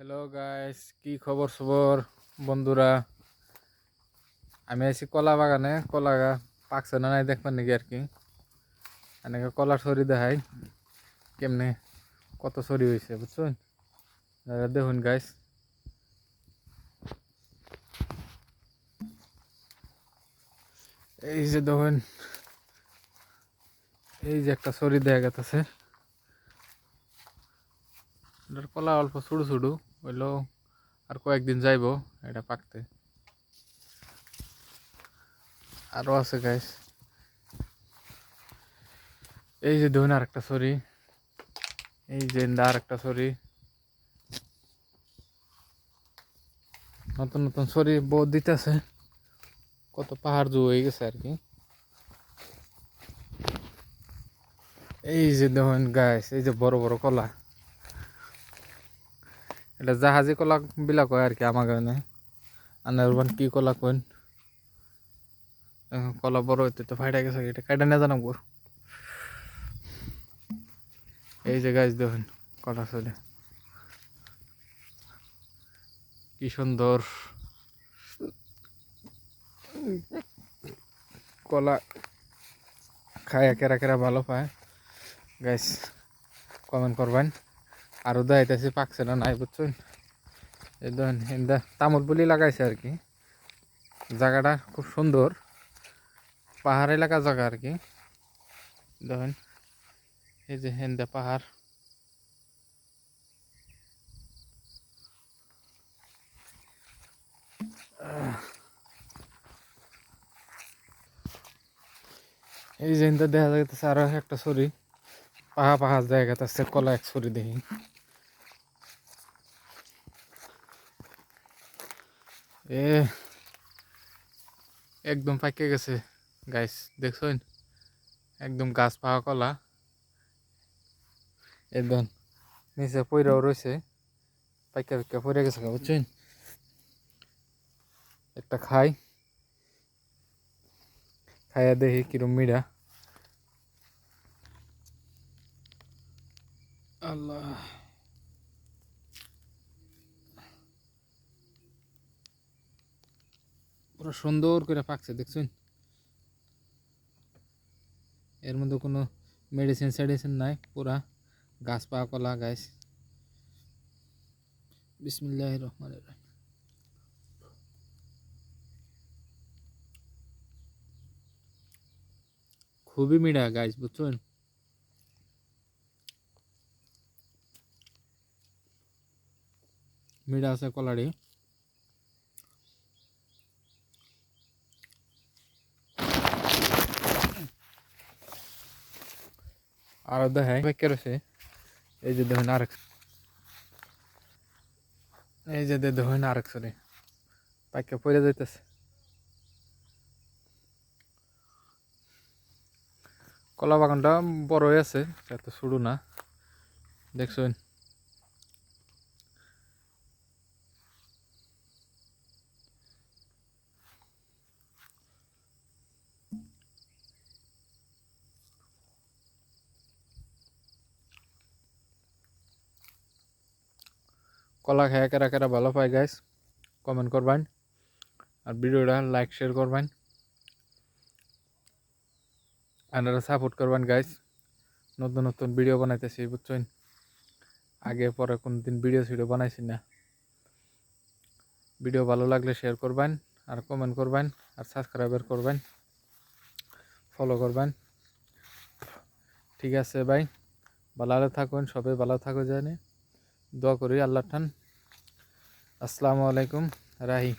Hello guys, কি খবর সবর বন্ধুরা? আমি আছি কলা বাগানে। কলা পাকছে না নাই দেখবার নাকি আর কি। এনেকে কলা ছড়ি দেখাই কেমনে কত ছড়ি হয়েছে বুঝছেন। দেখুন গাইস, এই যে দেখুন, এই যে একটা ছড়ি দেখা গেছে। এটার কলা অল্প ছুড়ু ছুড়ু হইলো, আর কয়েকদিন যাইব এটা পাকতে। আরো আছে গাইস, এই যে দেখুন আর একটা ছড়ি, এই যে আর একটা ছড়ি। নতুন নতুন ছড়ি বহুত দিতেছে, কত পাহাড় জু হয়ে গেছে আর কি। এই যে দেখুন গাইস, এই যে বড় বড় কলা, এটা জাহাজি কলা বিলাক হয় আর কি আমার কারণে। আনার কি কলা কইন, কলা বড় হইতে তো ফাইটা গেছে, এটা কাটা না জানাবো। এই যে গাছ দেখুন কলা চলে, কি সুন্দর কলা খায়। কেরা কেরা ভালো পায় গাইস কমেন্ট করবেন। আরও দেখাইতেছি পাকছে না নাই বুঝছেন। এই দেখুন হিন্দা তামুল বুলি লাগাইছে আর কি। জায়গাটা খুব সুন্দর, পাহাড় এলাকা জায়গা আর কি। দেখুন এই যে হিন্দা পাহাড়, এই যে হিন্দা দেখা যাইতেছে আরো একটা ছড়ি। পাহাড় জায়গাতে আছে কলা এক ছড়ি দেখি। এ একদম পাইকে গেছে গাইস, দেখছেন একদম গাছ পাওয়া কলা। একদম নিচে পইরাও রয়েছে, পাইকা পাইকা পড়ে গেছে বুঝছেন। একটা খাইয়া দেখি কিরম মিঠা। আল্লাহ, পুরো সুন্দর করে পাকছে দেখছেন। এর মধ্যে কোনো মেডিসিন নাই, পুরা গাছ পাওয়া কলা গাছ। বিসমিল্লাহির রহমানির রহিম। খুবই মিঠা গাছ বুঝছেন। মিঠা আছে কলাটি। আর দেখায় পাইকা রয়েছে। এই যে দেখুন আরেক, এই যে দেখুন আরেক সরি পাইকা পড়ে যাইতেছে। কলা বাগানটা বড় হয়ে আছে, এত শুরু না দেখছেন। কলা খেয়ে কেরা কেরা ভালো পায় গাইস কমেন্ট করবেন, আর ভিডিওটা লাইক শেয়ার করবেন, আপনারা সাপোর্ট করবেন গাইস। নতুন নতুন ভিডিও বানাইতেছি বুঝছেন, আগে পরে কোনদিন ভিডিও বানাইছি না। ভিডিও ভালো লাগলে শেয়ার করবেন, আর কমেন্ট করবেন, আর সাবস্ক্রাইবার করবেন, ফলো করবেন। ঠিক আছে ভাই, ভালো থাকুন, সবাই ভালো থাকো জানি দোয়া করি আল্লাহ ঠান। আসসালামু আলাইকুম রাহি।